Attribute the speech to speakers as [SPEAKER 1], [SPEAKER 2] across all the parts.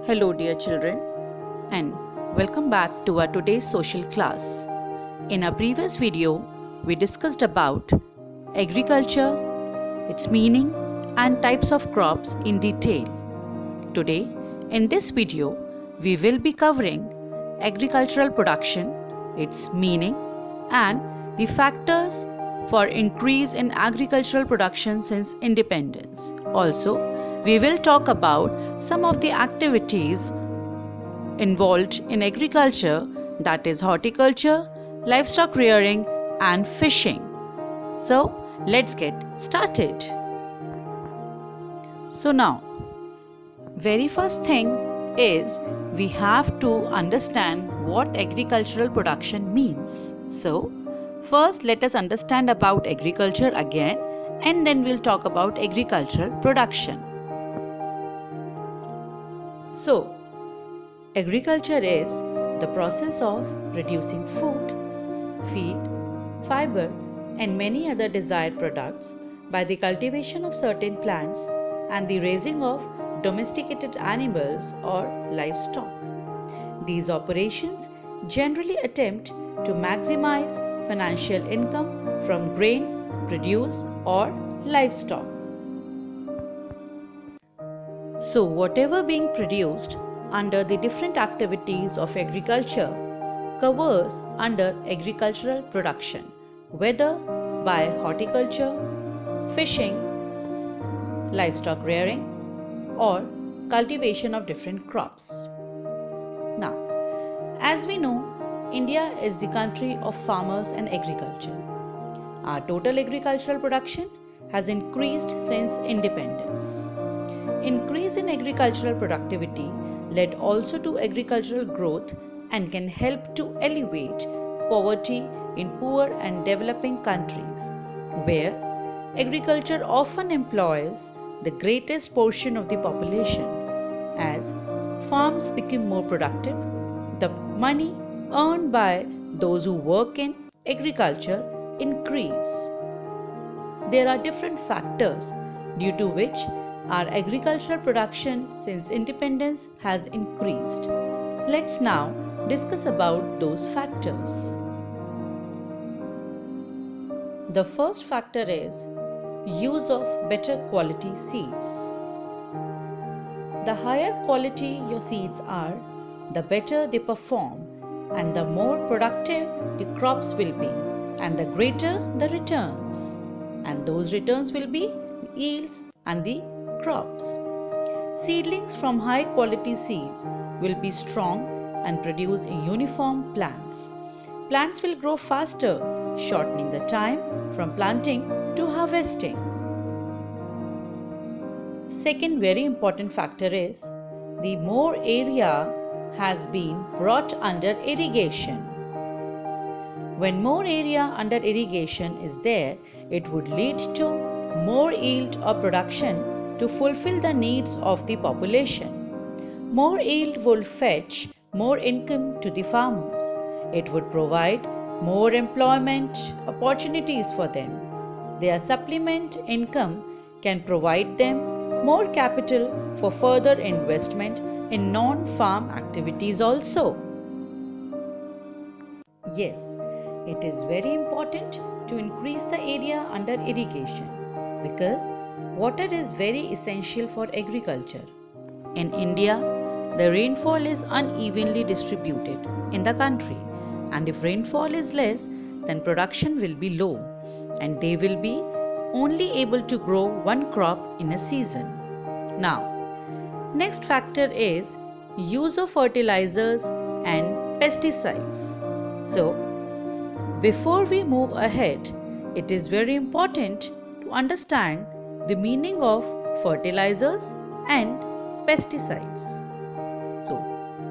[SPEAKER 1] Hello dear children, and welcome back to our today's social class. In our previous video, we discussed about agriculture, its meaning and types of crops in detail. Today, in this video, we will be covering agricultural production, its meaning and the factors for increase in agricultural production since independence. Also, we will talk about some of the activities involved in agriculture, that is horticulture, livestock rearing and fishing. So, let's get started. So now, very first thing is we have to understand what agricultural production means. So, first let us understand about agriculture again and then we'll talk about agricultural production. So, agriculture is the process of producing food, feed, fiber, and many other desired products by the cultivation of certain plants and the raising of domesticated animals or livestock. These operations generally attempt to maximize financial income from grain, produce, or livestock. So, whatever being produced under the different activities of agriculture covers under agricultural production, whether by horticulture, fishing, livestock rearing, or cultivation of different crops. Now, as we know, India is the country of farmers and agriculture. Our total agricultural production has increased since independence. Increase in agricultural productivity led also to agricultural growth and can help to alleviate poverty in poor and developing countries, where agriculture often employs the greatest portion of the population. As farms become more productive, the money earned by those who work in agriculture increase. There are different factors due to which our agricultural production since independence has increased. Let's now discuss about those factors. The first factor is use of better quality seeds. The higher quality your seeds are, the better they perform and the more productive the crops will be and the greater the returns. And those returns will be yields and the crops. Seedlings from high quality seeds will be strong and produce uniform plants. Plants will grow faster, shortening the time from planting to harvesting. Second very important factor is the more area has been brought under irrigation. When more area under irrigation is there, it would lead to more yield or production to fulfill the needs of the population. More yield will fetch more income to the farmers. It would provide more employment opportunities for them. Their supplement income can provide them more capital for further investment in non-farm activities also. Yes, it is very important to increase the area under irrigation because water is very essential for agriculture. In India, the rainfall is unevenly distributed in the country, and if rainfall is less, then production will be low and they will be only able to grow one crop in a season. Now, next factor is use of fertilizers and pesticides. So, before we move ahead, it is very important to understand the meaning of fertilizers and pesticides. So,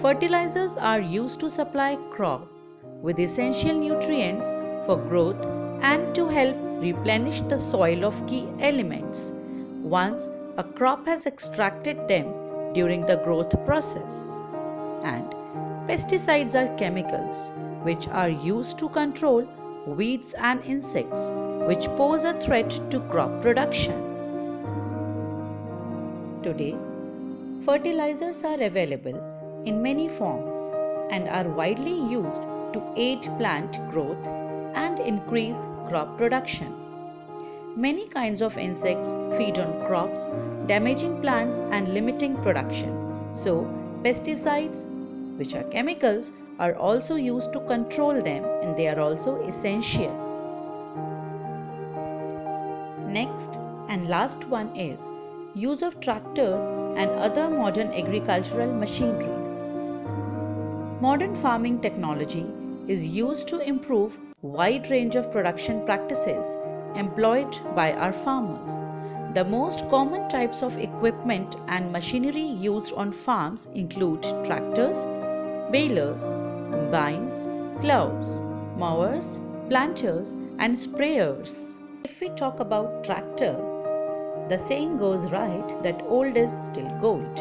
[SPEAKER 1] fertilizers are used to supply crops with essential nutrients for growth and to help replenish the soil of key elements once a crop has extracted them during the growth process. And pesticides are chemicals which are used to control weeds and insects which pose a threat to crop production. Today, Fertilizers are available in many forms and are widely used to aid plant growth and increase crop production. Many kinds of insects feed on crops, damaging plants and limiting production. So, pesticides, which are chemicals, are also used to control them and they are also essential. Next and last one is use of tractors and other modern agricultural machinery. Modern farming technology is used to improve wide range of production practices employed by our farmers. The most common types of equipment and machinery used on farms include tractors, balers, combines, plows, mowers, planters, and sprayers. If we talk about tractor, the saying goes right that old is still gold,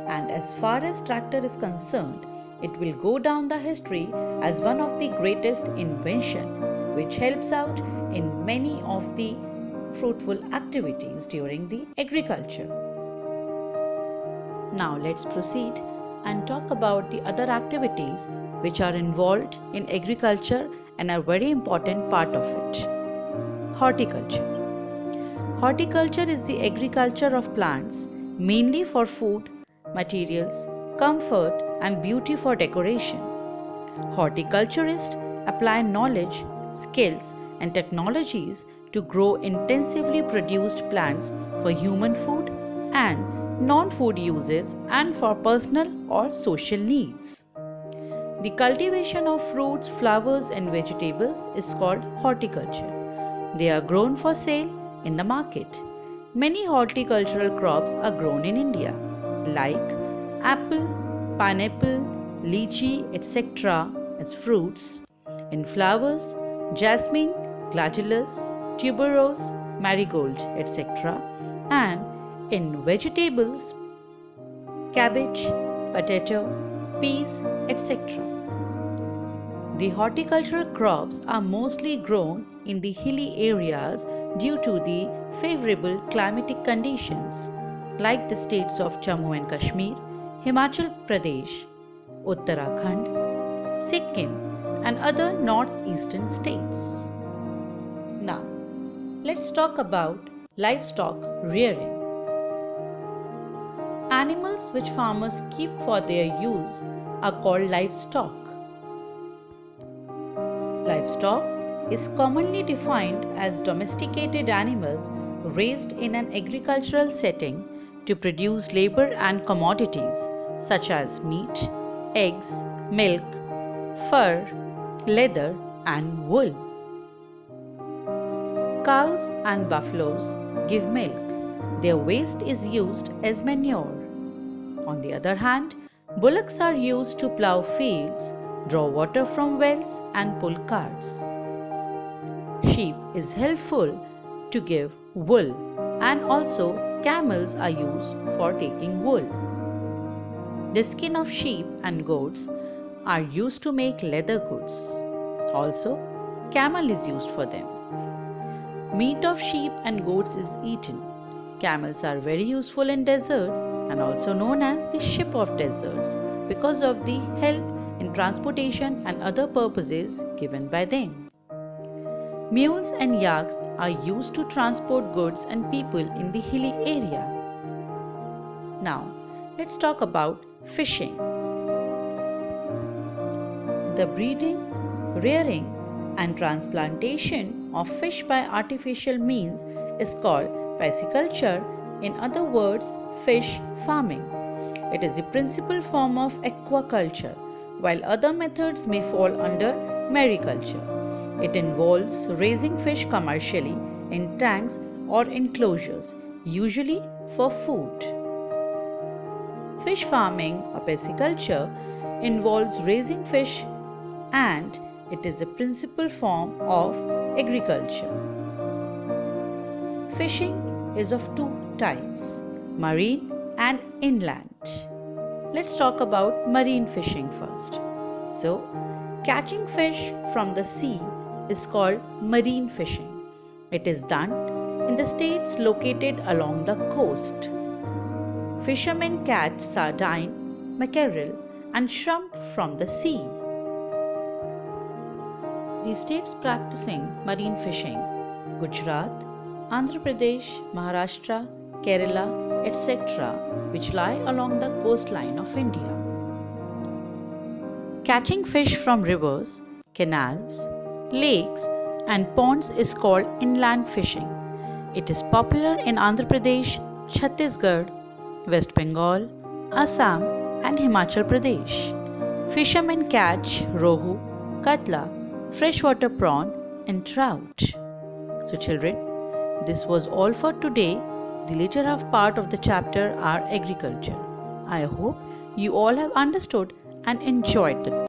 [SPEAKER 1] and as far as tractor is concerned, it will go down the history as one of the greatest invention which helps out in many of the fruitful activities during the agriculture. Now let's proceed and talk about the other activities which are involved in agriculture and are very important part of it. Horticulture. Horticulture is the agriculture of plants mainly for food, materials, comfort and beauty for decoration. Horticulturists apply knowledge, skills and technologies to grow intensively produced plants for human food and non-food uses and for personal or social needs. The cultivation of fruits, flowers and vegetables is called horticulture. They are grown for sale in the market. Many horticultural crops are grown in India, like apple, pineapple, lychee, etc. as fruits. In flowers, jasmine, gladiolus, tuberose, marigold, etc. And in vegetables, cabbage, potato, peas, etc. The horticultural crops are mostly grown in the hilly areas due to the favorable climatic conditions, like the states of Jammu and Kashmir, Himachal Pradesh, Uttarakhand, Sikkim, and other northeastern states. Now, let's talk about livestock rearing. Animals which farmers keep for their use are called livestock. Livestock is commonly defined as domesticated animals raised in an agricultural setting to produce labor and commodities such as meat, eggs, milk, fur, leather, and wool. Cows and buffaloes give milk. Their waste is used as manure. On the other hand, bullocks are used to plow fields, draw water from wells and pull carts. Sheep is helpful to give wool and also camels are used for taking wool. The skin of sheep and goats are used to make leather goods. Also, camel is used for them. Meat of sheep and goats is eaten. Camels are very useful in deserts and also known as the ship of deserts because of the help in transportation and other purposes given by them. Mules and yaks are used to transport goods and people in the hilly area. Now, let's talk about fishing. The breeding, rearing, and transplantation of fish by artificial means is called pisciculture, in other words, fish farming. It is the principal form of aquaculture, while other methods may fall under mariculture. It involves raising fish commercially in tanks or enclosures, usually for food. Fish farming or pisciculture involves raising fish and it is the principal form of agriculture. Fishing is of two types, marine and inland. Let's talk about marine fishing first. So, catching fish from the sea is called marine fishing. It is done in the states located along the coast. Fishermen catch sardine, mackerel, and shrimp from the sea. The states practicing marine fishing: Gujarat, Andhra Pradesh, Maharashtra, Kerala, etc., which lie along the coastline of India. Catching fish from rivers, canals, lakes, and ponds is called inland fishing. It is popular in Andhra Pradesh, Chhattisgarh, West Bengal, Assam, and Himachal Pradesh. Fishermen catch rohu, katla, freshwater prawn, and trout. So, children, this was all for today. The later half part of the chapter are agriculture. I hope you all have understood and enjoyed the